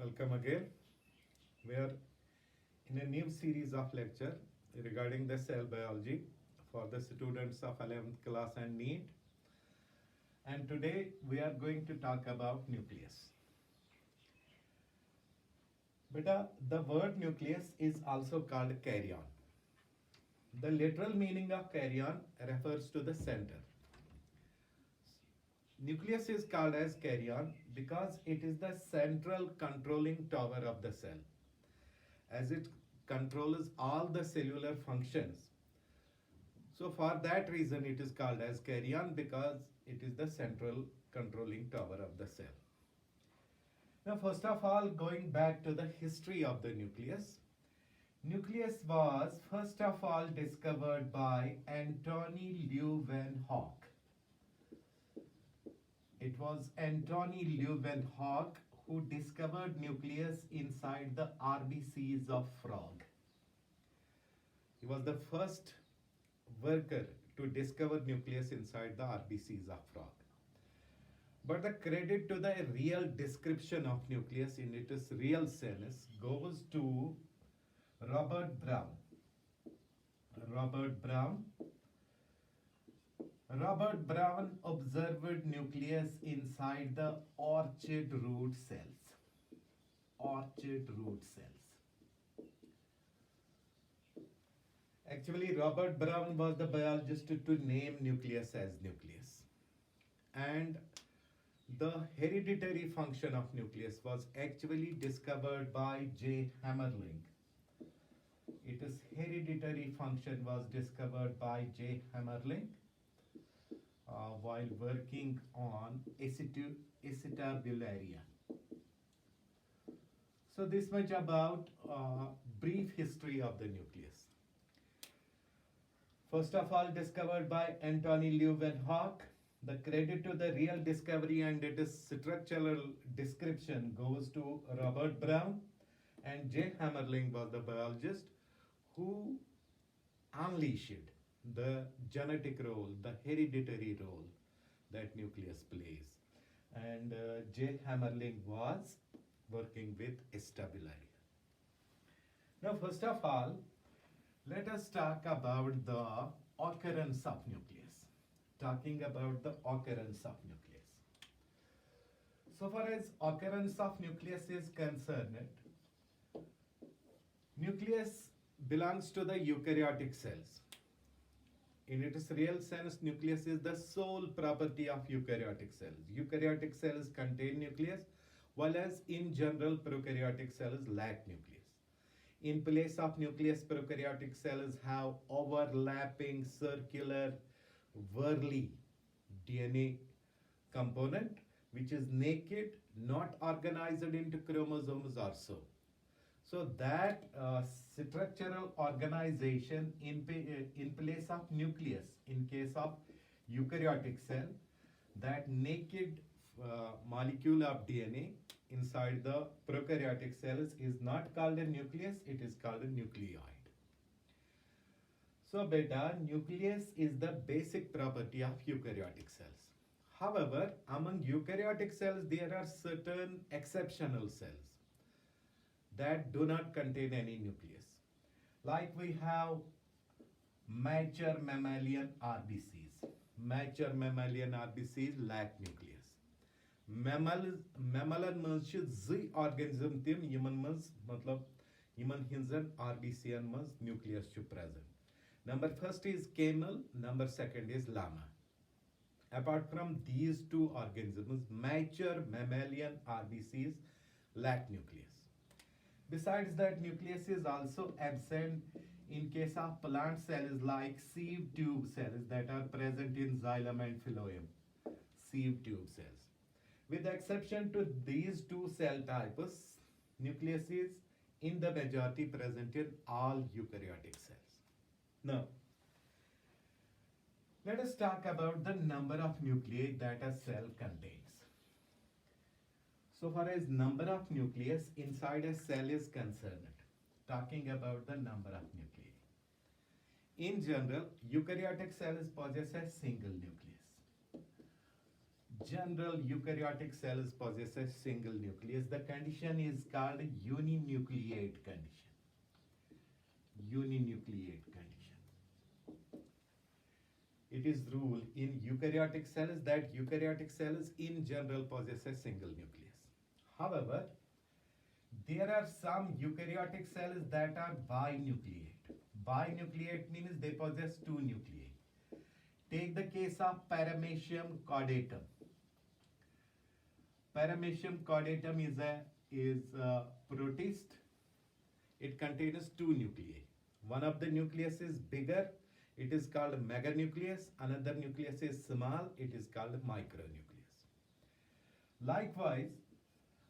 Welcome again. We are in a new series of lecture regarding the cell biology for the students of 11th class and NEET. And today we are going to talk about nucleus. Beta, the word nucleus is also called karyon. The literal meaning of karyon refers to the center. Nucleus is called as karyon because it is the central controlling tower of the cell, as it controls all the cellular functions. So for that reason it is called as karyon, because it is the central controlling tower of the cell. Now first of all, going back to the history of the nucleus. Nucleus was first of all discovered by Antony Leeuwenhoek. It was Antony Leeuwenhoek who discovered nucleus inside the RBCs of frog. He was the first worker to discover nucleus inside the RBCs of frog. But the credit to the real description of nucleus in its real sense goes to Robert Brown. Robert Brown observed nucleus inside the orchid root cells. Actually, Robert Brown was the biologist to name nucleus as nucleus. And the hereditary function of nucleus was actually discovered by J. Hammerling. Its hereditary function was discovered by J. Hammerling while working on Acetabularia. So this much about brief history of the nucleus. First of all, discovered by Antony Leeuwenhoek. The credit to the real discovery and its structural description goes to Robert Brown, and J. Hammerling was the biologist who unleashed the genetic role, the hereditary role that nucleus plays. And J. Hammerling was working with Acetabularia. Now, first of all, let us talk about the occurrence of nucleus. Talking about the occurrence of nucleus. So far as occurrence of nucleus is concerned, nucleus belongs to the eukaryotic cells. In its real sense, nucleus is the sole property of eukaryotic cells. Eukaryotic cells contain nucleus, while as in general prokaryotic cells lack nucleus. In place of nucleus, prokaryotic cells have overlapping circular Werle DNA component, which is naked, not organized into chromosomes or so. So that structural organization in place of nucleus, in case of eukaryotic cell, that naked molecule of DNA inside the prokaryotic cells is not called a nucleus, it is called a nucleoid. So beta, nucleus is the basic property of eukaryotic cells. However, among eukaryotic cells, there are certain exceptional cells that do not contain any nucleus. Like we have mature mammalian RBCs. Mature mammalian RBCs lack nucleus. Mammalan manz छ zı organism tim yiman manz matlab yiman hinzan RBC an manz nucleus छ present. Number first is camel, number second is llama. Apart from these two organisms, mature mammalian RBCs lack nucleus. Besides that, nucleus is also absent in case of plant cells like sieve tube cells that are present in xylem and phloem. Sieve tube cells. With exception to these two cell types, nucleus is in the majority present in all eukaryotic cells. Now, let us talk about the number of nuclei that a cell contains. So far as number of nucleus inside a cell is concerned, talking about the number of nuclei. In general, eukaryotic cells possess a single nucleus. general eukaryotic cells possess a single nucleus. The condition is called uninucleate condition. Uninucleate condition. It is rule in eukaryotic cells that eukaryotic cells in general possess a single nucleus. However, there are some eukaryotic cells that are binucleate. Binucleate means they possess two nuclei. Take the case of Paramecium caudatum. Paramecium caudatum is a protist. It contains two nuclei. One of the nucleus is bigger. It is called meganucleus. Another nucleus is small. It is called micronucleus. Likewise,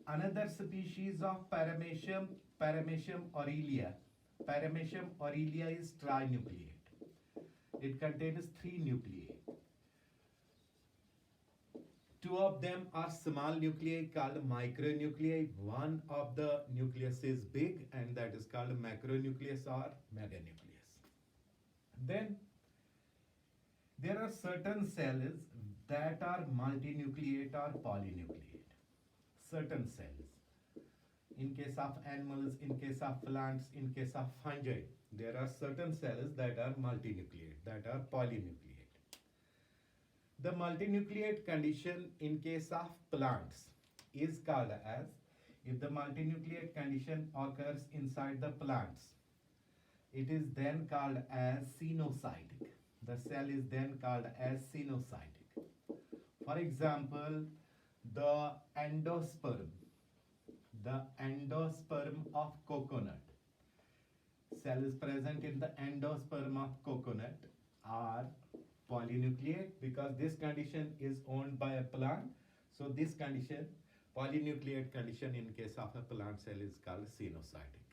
another species of Paramecium, Paramecium aurelia. Paramecium aurelia is trinucleate. It contains three nuclei. Two of them are small nuclei called micronuclei. One of the nucleus is big and that is called macronucleus or meganucleus. Then there are certain cells that are multinucleate or polynucleate. Certain cells. In case of animals, in case of plants, in case of fungi, there are certain cells that are multinucleate, that are polynucleate. The multinucleate condition in case of plants is called as, if the multinucleate condition occurs inside the plants, it is then called as cenocytic. The cell is then called as cenocytic. For example, the endosperm of coconut. Cell is present in the endosperm of coconut are polynucleate because this condition is owned by a plant. So this condition, polynucleate condition in case of a plant cell is called cenocytic.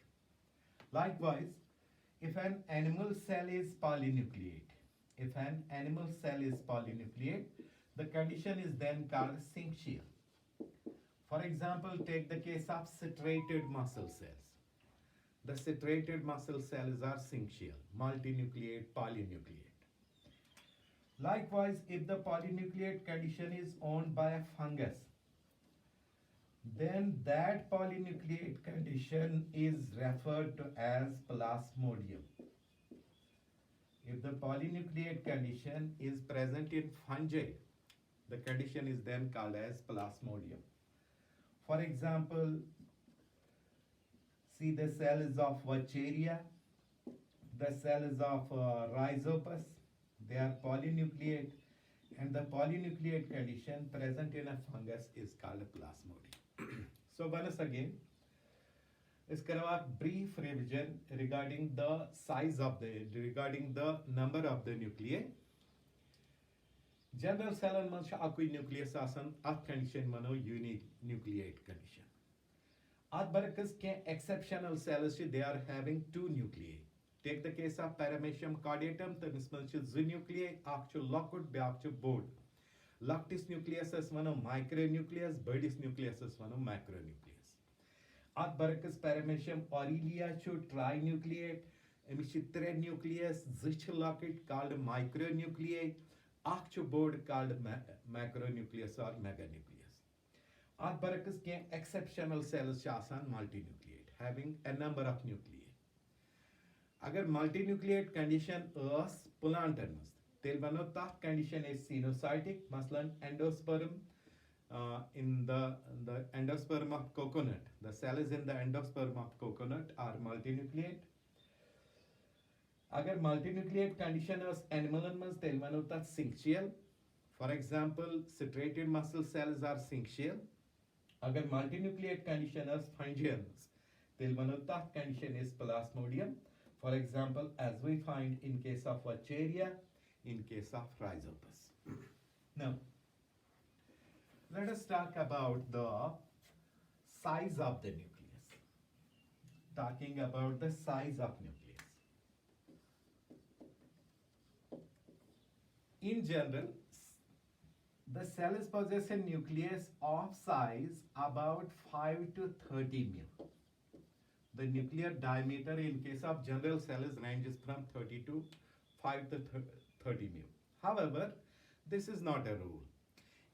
Likewise, if an animal cell is polynucleate, the condition is then called syncytial. For example, take the case of striated muscle cells. The striated muscle cells are syncytial, multinucleate, polynucleate. Likewise, if the polynucleate condition is owned by a fungus, then that polynucleate condition is referred to as plasmodium. If the polynucleate condition is present in fungi, the condition is then called as plasmodium. For example, see the cells of Vacheria, the cells of Rhizopus, they are polynucleate, and the polynucleate condition present in a fungus is called plasmodium. So once again, let's give a brief revision regarding the number of the nuclei. General cell man akui nucleus asan at condition mano uninucleate condition. At barakas ke exceptional cells they are having two nuclei. Take the case of Paramecium caudatum, the mismatch nuclei, actual lockwood, beakchu board. Lactis nucleus as one of micronucleus, birdis nucleus as one of macronucleus. At barakas Paramecium aurelia chu trinucleate, emichitre nucleus, zich locket called micronuclei. Actual board called macronucleus or meganucleus. At Baracus came exceptional cells chasan multinucleate, having a number of nuclei. Agar multinucleate condition is plantarmus, telvano that condition is cenocytic, maslan endosperm in the endosperm of coconut. The cells in the endosperm of coconut are multinucleate. Agar multinucleate condition is animal animals telvano that syncytial. For example, striated muscle cells are syncytial. Agar multinucleate condition is fungial, telvano that condition is plasmodium. For example, as we find in case of Vacheria, in case of Rhizopus. Now, let us talk about the size of the nucleus. Talking about the size of nucleus. In general, the cells possess a nucleus of size about 5 to 30 μm. The nuclear diameter in case of general cells ranges from 30 to 5 to 30 μm. However, this is not a rule.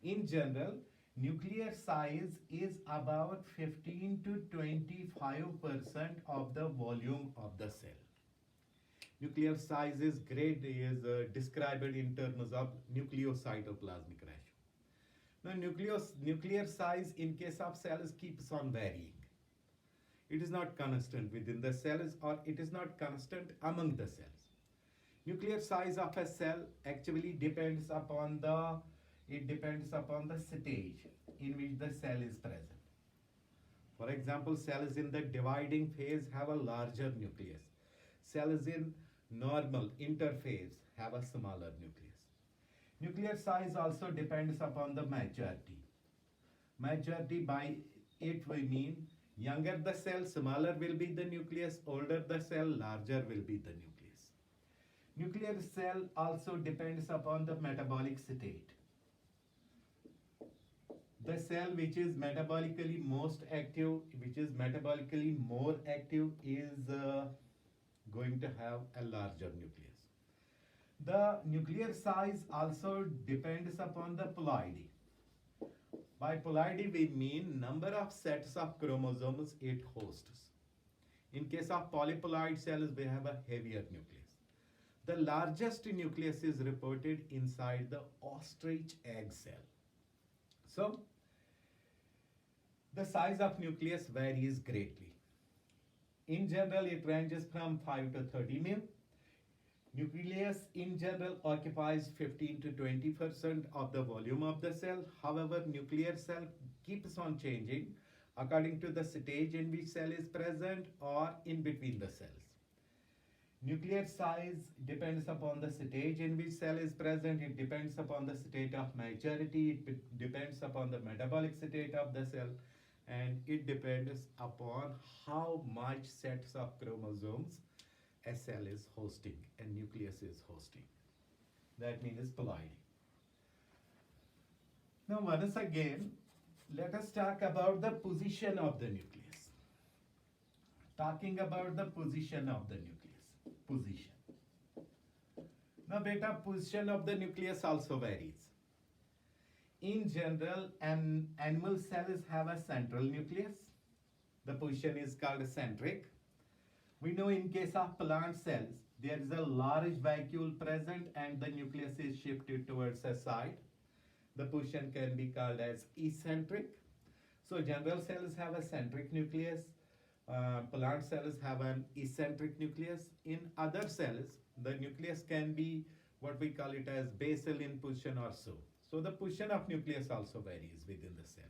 In general, nuclear size is about 15 to 25% of the volume of the cell. Nuclear size is described in terms of nucleocytoplasmic ratio. Now, nuclear size in case of cells keeps on varying. It is not constant within the cells or it is not constant among the cells. Nuclear size of a cell actually depends upon the stage in which the cell is present. For example, cells in the dividing phase have a larger nucleus. Cells in normal interphase have a smaller nucleus. Nuclear size also depends upon the maturity. Maturity, by it we mean younger the cell, smaller will be the nucleus, older the cell, larger will be the nucleus. Nuclear cell also depends upon the metabolic state. The cell which is metabolically most active, which is metabolically more active, is going to have a larger nucleus. The nuclear size also depends upon the ploidy. By ploidy we mean number of sets of chromosomes it hosts. In case of polyploid cells, we have a heavier nucleus. The largest nucleus is reported inside the ostrich egg cell. So, the size of nucleus varies greatly. In general, it ranges from 5 to 30 mil. Nucleus in general occupies 15 to 20% of the volume of the cell. However, nuclear cell keeps on changing according to the stage in which cell is present or in between the cells. Nuclear size depends upon the stage in which cell is present. It depends upon the state of maturity. It depends upon the metabolic state of the cell. And it depends upon how much sets of chromosomes a cell is hosting, a nucleus is hosting. That means ploidy. Now, once again, let us talk about the position of the nucleus. Talking about the position of the nucleus. Position. Now, beta, position of the nucleus also varies. In general, animal cells have a central nucleus. The position is called centric. We know in case of plant cells, there is a large vacuole present and the nucleus is shifted towards a side. The position can be called as eccentric. So general cells have a centric nucleus. Plant cells have an eccentric nucleus. In other cells, the nucleus can be what we call it as basal in position or so. So the position of nucleus also varies within the cells.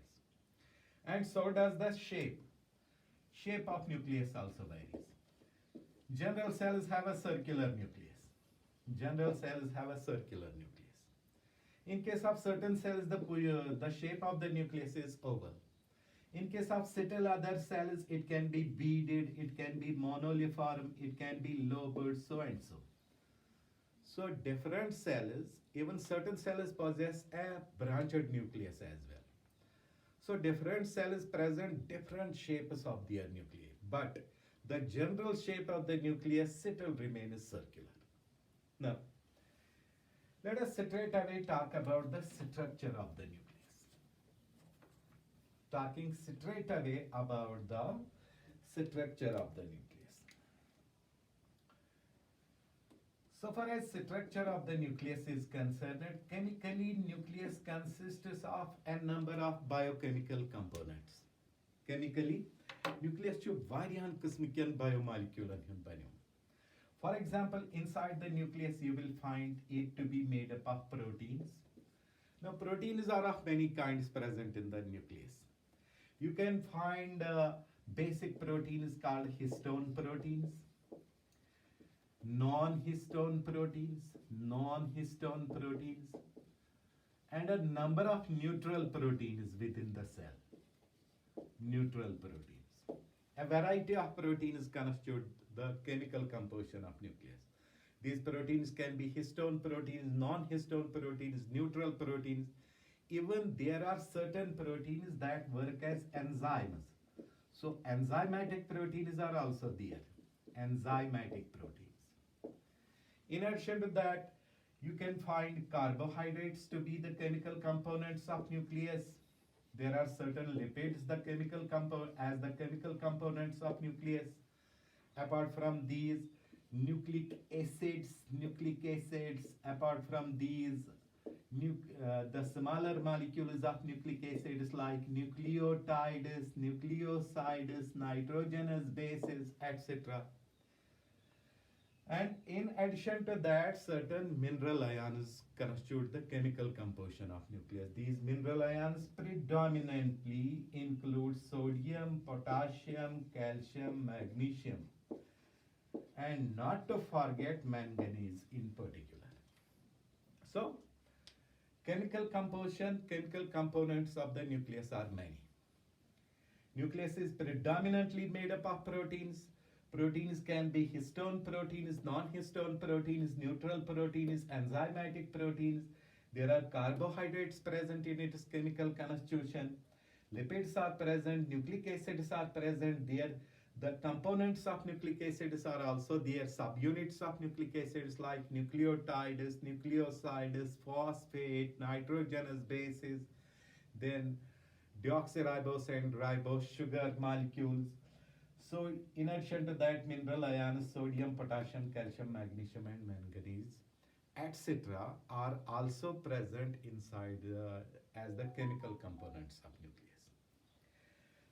And so does the shape. Shape of nucleus also varies. General cells have a circular nucleus. General cells have a circular nucleus. In case of certain cells, the shape of the nucleus is oval. In case of still other cells, it can be beaded, it can be monoliform, it can be lobed, so and so. So different cells, even certain cells possess a branched nucleus as well. So different cells present different shapes of their nuclei, but the general shape of the nucleus still remains circular. Now, let us straight away talk about the structure of the nucleus. Talking straight away about the structure of the nucleus. So far as structure of the nucleus is concerned, chemically nucleus consists of a number of biochemical components. Chemically, nucleus chu varian qismikyan biomolecular banu. For example, inside the nucleus you will find it to be made up of proteins. Now proteins are of many kinds present in the nucleus. You can find basic proteins called histone proteins, non-histone proteins, and a number of neutral proteins within the cell. Neutral proteins. A variety of proteins constitute the chemical composition of nucleus. These proteins can be histone proteins, non-histone proteins, neutral proteins. Even there are certain proteins that work as enzymes. So enzymatic proteins are also there. Enzymatic proteins. In addition to that, You can find carbohydrates to be the chemical components of nucleus. There are certain lipids as the chemical components of nucleus. Apart from these, nucleic acids, apart from these, the smaller molecules of nucleic acids like nucleotides, nucleosides, nitrogenous bases, etc. And in addition to that, certain mineral ions constitute the chemical composition of nucleus. These mineral ions predominantly include sodium, potassium, calcium, magnesium, and not to forget manganese in particular. So, chemical composition, chemical components of the nucleus are many. Nucleus is predominantly made up of proteins. Proteins can be histone proteins, non-histone proteins, neutral proteins, enzymatic proteins. There are carbohydrates present in its chemical constitution. Lipids are present, nucleic acids are present. The components of nucleic acids are also there. Subunits of nucleic acids like nucleotides, nucleosides, phosphate, nitrogenous bases, then deoxyribose and ribose sugar molecules. So, in addition to that, mineral ions, sodium, potassium, calcium, magnesium, and manganese, etc., are also present inside as the chemical components of nucleus.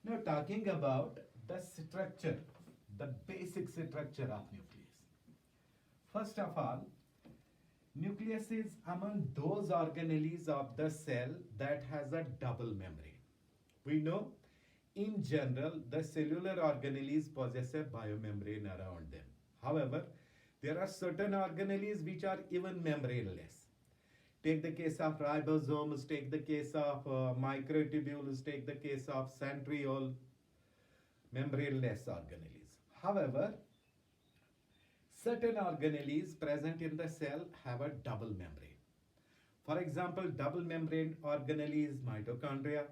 Now, talking about the structure, the basic structure of nucleus. First of all, nucleus is among those organelles of the cell that has a double membrane. We know in general the cellular organelles possess a biomembrane around them. However, there are certain organelles which are even membraneless. Take the case of ribosomes, take the case of microtubules, take the case of centriole, membraneless organelles. However, certain organelles present in the cell have a double membrane. For example, double membrane organelle is mitochondria,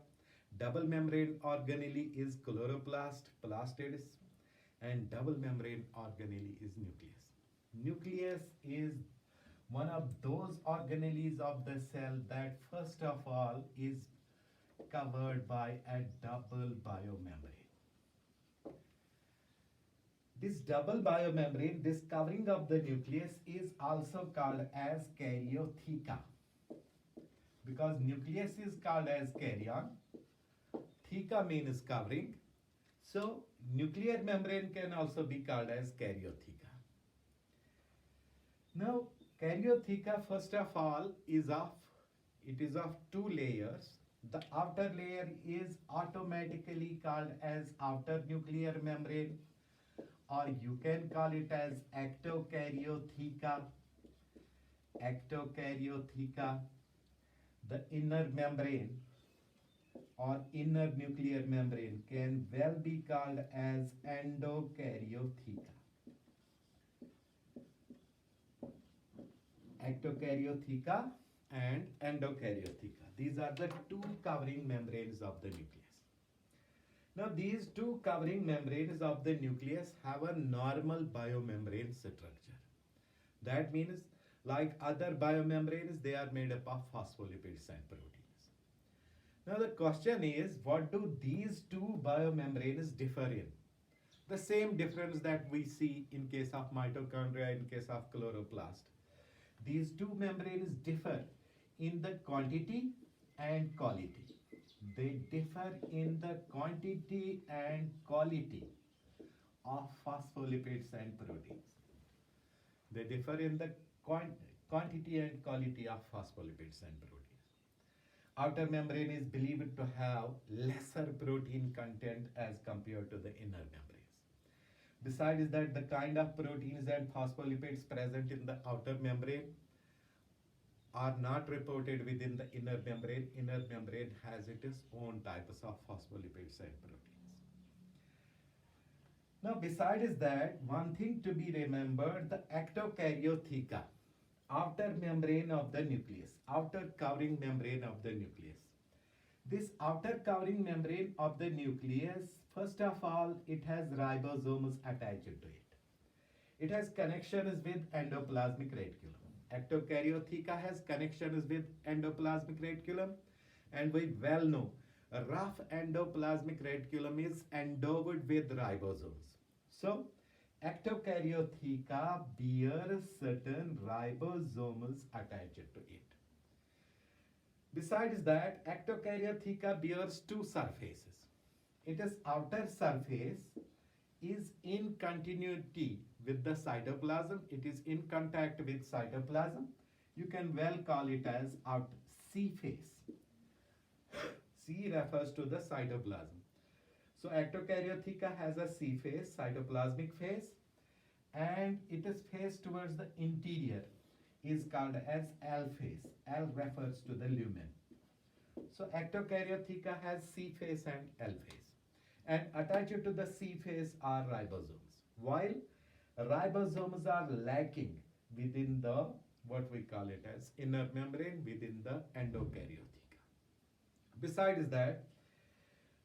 double membrane organelle is chloroplast, plastids, and double membrane organelle is nucleus. Nucleus is one of those organelles of the cell that first of all is covered by a double biomembrane. This double biomembrane, this covering of the nucleus is also called as karyotheca. Because nucleus is called as karyon, theca means covering, so nuclear membrane can also be called as karyotheca. Now, karyotheca first of all is of two layers. The outer layer is automatically called as outer nuclear membrane, or you can call it as ectokaryotheca. Ectokaryotheca. The inner membrane or inner nuclear membrane can well be called as endokaryotheca. Ectokaryotheca and endokaryotheca. These are the two covering membranes of the nucleus. Now, these two covering membranes of the nucleus have a normal biomembrane structure. That means, like other biomembranes, they are made up of phospholipids and proteins. Now, the question is, what do these two biomembranes differ in? The same difference that we see in case of mitochondria, in case of chloroplast. These two membranes differ in the quantity and quality. They differ in the quantity and quality of phospholipids and proteins. They differ in the quantity and quality of phospholipids and proteins. Outer membrane is believed to have lesser protein content as compared to the inner membranes. Besides that, the kind of proteins and phospholipids present in the outer membrane are not reported within the inner membrane. Inner membrane has its own types of phospholipids and proteins. Now, besides that, one thing to be remembered, the ectokaryotheca, outer membrane of the nucleus, outer covering membrane of the nucleus. This outer covering membrane of the nucleus, first of all, it has ribosomes attached to it. It has connections with endoplasmic reticulum. Ectokaryotheca has connections with endoplasmic reticulum, and we well know a rough endoplasmic reticulum is endowed with ribosomes. So, Ectokaryotheca bears certain ribosomes attached to it. Besides that, Ectokaryotheca bears two surfaces. Its outer surface is in continuity with the cytoplasm. It is in contact with cytoplasm. You can well call it as out C face. C refers to the cytoplasm. So Ectokaryotheca has a C face, cytoplasmic face, and it is faced towards the interior is called as L face. L refers to the lumen. So Ectokaryotheca has C face and L face. And attached to the C face are ribosomes. While ribosomes are lacking within the what we call it as inner membrane within the endokaryotheca. Besides that,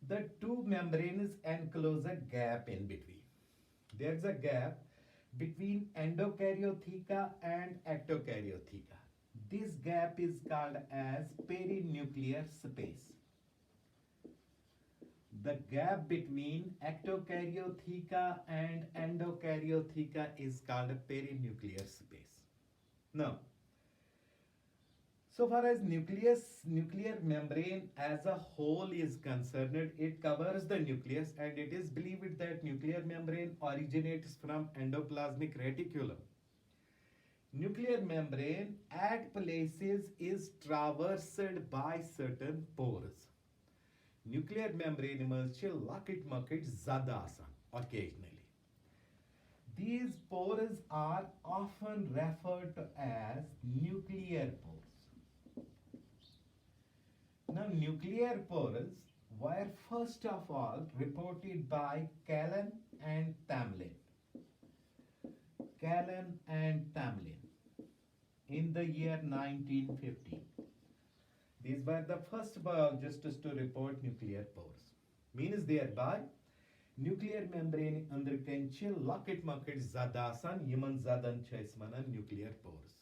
the two membranes enclose a gap in between. There's a gap between endokaryotheca and ectokaryotheca. This gap is called as perinuclear space. The gap between ectokaryotheca and endokaryotheca is called a perinuclear space. Now, so far as nuclear membrane as a whole is concerned, it covers the nucleus, and it is believed that nuclear membrane originates from endoplasmic reticulum. Nuclear membrane at places is traversed by certain pores. Nuclear membrane emerge locket mucket zada asan occasionally. These pores are often referred to as nuclear pores. Now, nuclear pores were first of all reported by Callan and Tamlin. Callan and Tamlin in the year 1915. These were the first biologists to report nuclear pores. Means thereby, nuclear membrane underkenche locket mucket zadasan yaman zadan chaismanan nuclear pores.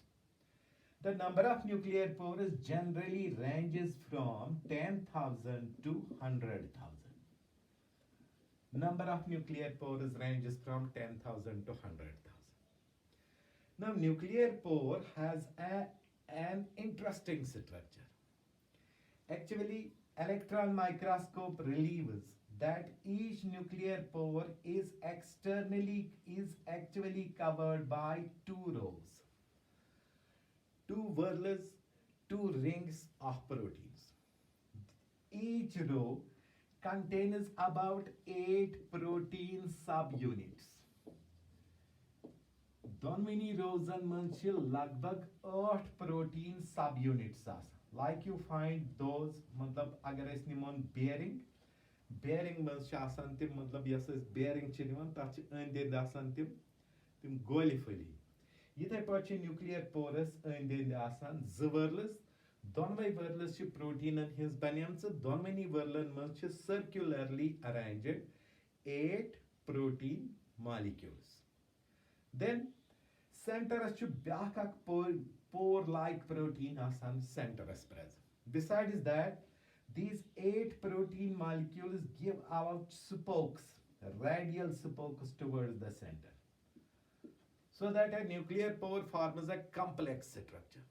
The number of nuclear pores generally ranges from 10,000 to 100,000. Number of nuclear pores ranges from 10,000 to 100,000. Now, nuclear pore has an interesting structure. Actually, electron microscope reveals that each nuclear pore is actually covered by two rows. Two whorls, two rings of proteins. Each row contains about 8 protein subunits. Donmini rosen manchil lagbag 8 protein subunits as. Like you find those, matlab agar es nimon bearing manch asan tim matlab yas es bearing chiniman tach ande asan tim golifali. Yithay pachi nuclear pores ande asan zwerles donway whorles chi protein and his banyamts donmini whorlen manch circularly arranged 8 protein molecules. Then center as chu byakak pore-like protein asan center as present. Besides that, these 8 protein molecules give out spokes, radial spokes towards the center. So that a nuclear pore forms a complex structure.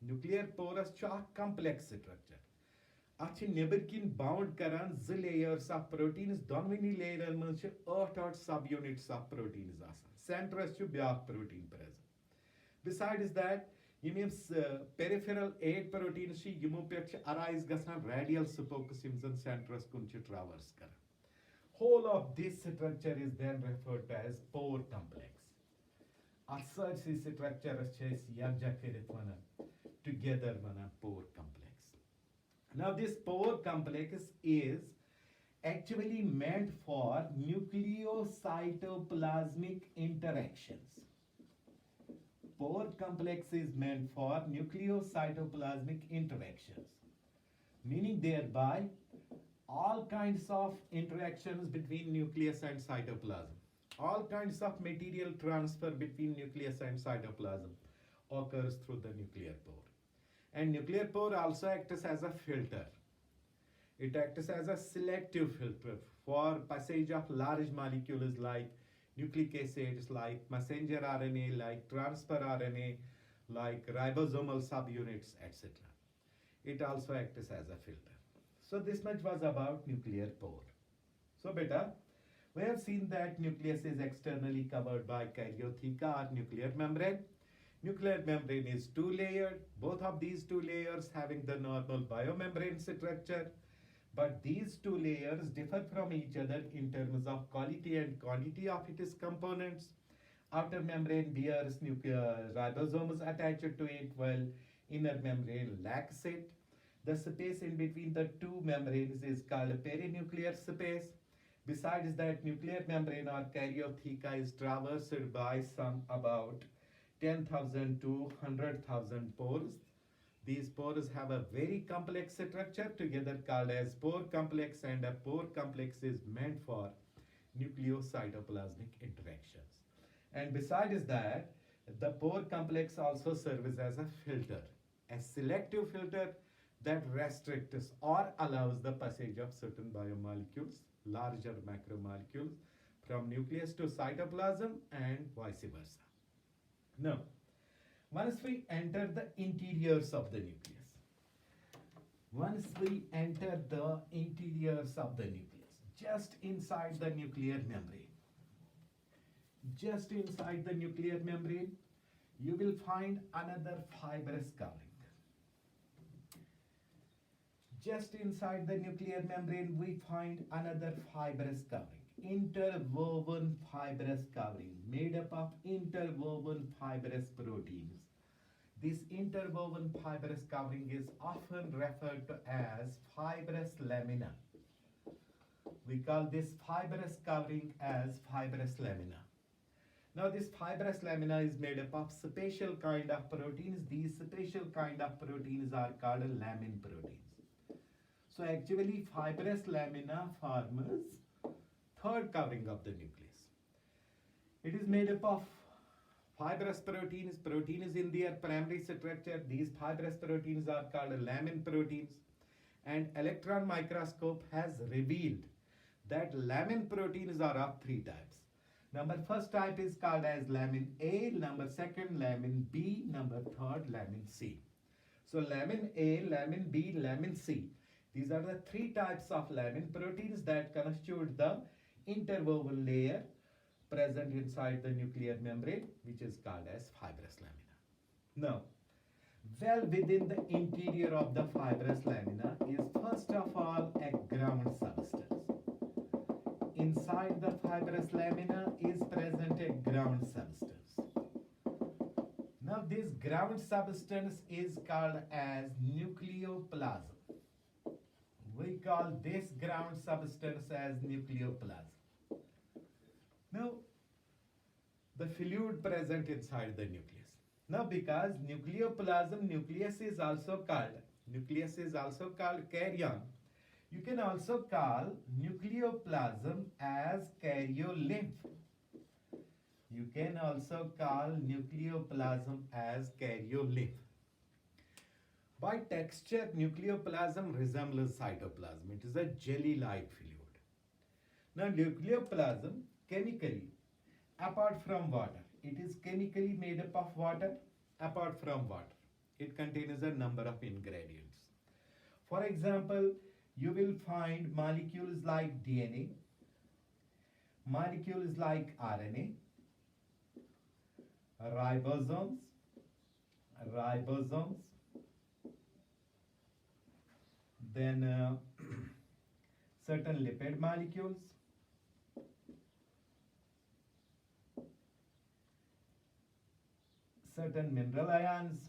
Nuclear pores chu a complex structure. Achi nebirkin bound karan z layers of proteins donwini layer manch 8 subunits of proteins asan. Center as chu byak protein present. Besides that, peripheral 8 proteins arise gasan radial spokes and centrus kunchi traverse kara. Whole of this structure is then referred to as pore complex. As such, this structure is together pore complex. Now, this pore complex is actually meant for nucleocytoplasmic interactions. Pore complex is meant for nucleocytoplasmic interactions, meaning thereby all kinds of interactions between nucleus and cytoplasm, all kinds of material transfer between nucleus and cytoplasm, occurs through the nuclear pore. And nuclear pore also acts as a filter. It acts as a selective filter for passage of large molecules like nucleic acids, like messenger RNA, like transfer RNA, like ribosomal subunits, etc. It also acts as a filter. So this much was about nuclear pore. So beta, we have seen that nucleus is externally covered by karyotheca or nuclear membrane. Nuclear membrane is two-layered, both of these two layers having the normal biomembrane structure. But these two layers differ from each other in terms of quality and quantity of its components. Outer membrane bears ribosomes attached to it, while inner membrane lacks it. The space in between the two membranes is called perinuclear space. Besides that, nuclear membrane or karyotheca is traversed by some about 10,000 to 100,000 pores. These pores have a very complex structure together called as pore complex, and a pore complex is meant for nucleocytoplasmic interactions. And besides that, the pore complex also serves as a filter, a selective filter that restricts or allows the passage of certain biomolecules, larger macromolecules, from nucleus to cytoplasm and vice versa. Now, once we enter the interiors of the nucleus, just inside the nuclear membrane, you will find another fibrous covering. Just inside the nuclear membrane, we find another fibrous covering, interwoven fibrous covering, made up of interwoven fibrous proteins. This interwoven fibrous covering is often referred to as fibrous lamina. We call this fibrous covering as fibrous lamina. Now this fibrous lamina is made up of special kind of proteins. These special kind of proteins are called lamin proteins. So actually fibrous lamina forms third covering of the nucleus. It is made up of fibrous proteins. Proteins in their primary structure. These fibrous proteins are called lamin proteins. And electron microscope has revealed that lamin proteins are of three types. Number first type is called as lamin A, number second lamin B, number third lamin C. So lamin A, lamin B, lamin C. These are the three types of lamin proteins that constitute the interwoven layer present inside the nuclear membrane, which is called as fibrous lamina. Now, well within the interior of the fibrous lamina is first of all a ground substance. Inside the fibrous lamina is present a ground substance. Now this ground substance is called as nucleoplasm. We call this ground substance as nucleoplasm. Now, the fluid present inside the nucleus. Now, because nucleoplasm, nucleus is also called karyon. You can also call nucleoplasm as karyolymph. You can also call nucleoplasm as karyolymph. By texture, nucleoplasm resembles cytoplasm. It is a jelly-like fluid. Now, nucleoplasm chemically, apart from water, it is chemically made up of water. Apart from water, it contains a number of ingredients. For example, you will find molecules like DNA, molecules like RNA, ribosomes, then certain lipid molecules, certain mineral ions,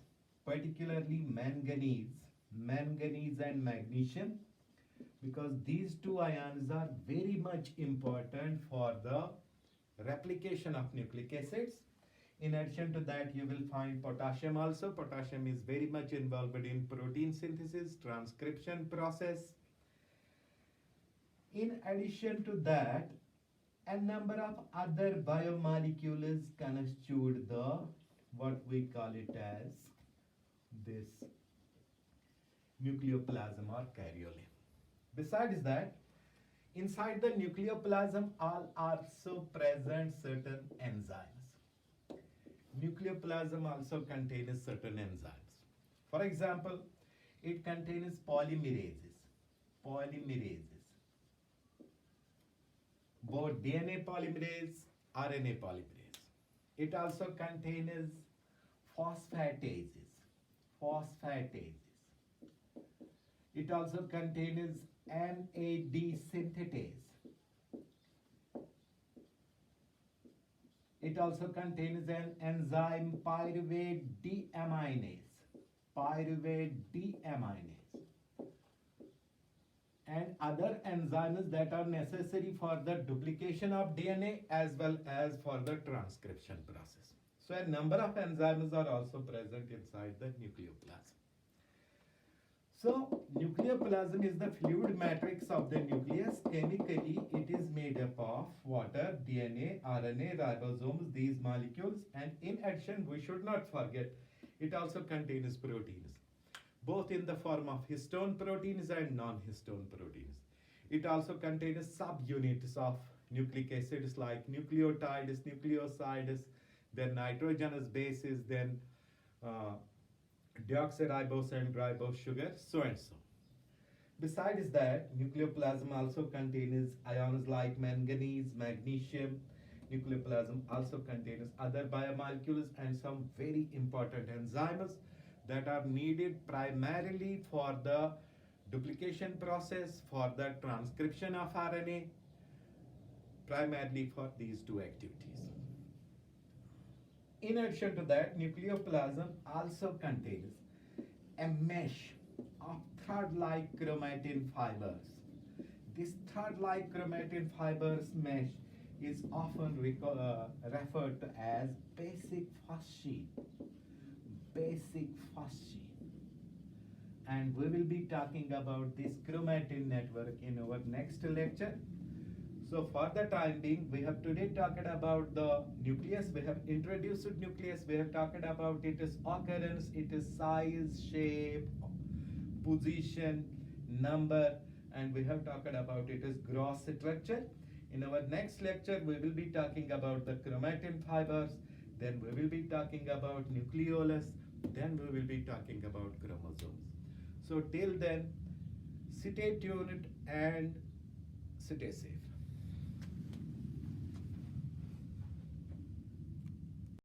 particularly manganese and magnesium, because these two ions are very much important for the replication of nucleic acids. In addition to that, you will find potassium also. Potassium is very much involved in protein synthesis, transcription process. In addition to that, a number of other biomolecules constitute the what we call it as this nucleoplasm or karyole. Besides that, inside the nucleoplasm are also present certain enzymes. Nucleoplasm also contains certain enzymes. For example, it contains polymerases, polymerases, both DNA polymerase, RNA polymerase. It also contains phosphatases, phosphatases. It also contains NAD synthetase. It also contains an enzyme pyruvate deaminase, pyruvate deaminase, and other enzymes that are necessary for the duplication of DNA as well as for the transcription process. So a number of enzymes are also present inside the nucleoplasm. So nucleoplasm is the fluid matrix of the nucleus. Chemically, it is made up of water, DNA, RNA, ribosomes, these molecules, and in addition, we should not forget, it also contains proteins, both in the form of histone proteins and non-histone proteins. It also contains subunits of nucleic acids like nucleotides, nucleosides, then nitrogenous bases, then deoxyribose and ribose sugar, so and so. Besides that, nucleoplasm also contains ions like manganese, magnesium. Nucleoplasm also contains other biomolecules and some very important enzymes that are needed primarily for the duplication process, for the transcription of RNA, primarily for these two activities. In addition to that, nucleoplasm also contains a mesh of thread-like chromatin fibers. This thread-like chromatin fibers mesh is often referred to as basic phosgene. Basic phosgene. And we will be talking about this chromatin network in our next lecture. So for the time being, we have today talked about the nucleus. We have introduced nucleus. We have talked about its occurrence, its size, shape, position, number, and we have talked about its gross structure. In our next lecture, we will be talking about the chromatin fibers. Then we will be talking about nucleolus. Then we will be talking about chromosomes. So till then, stay tuned and stay safe.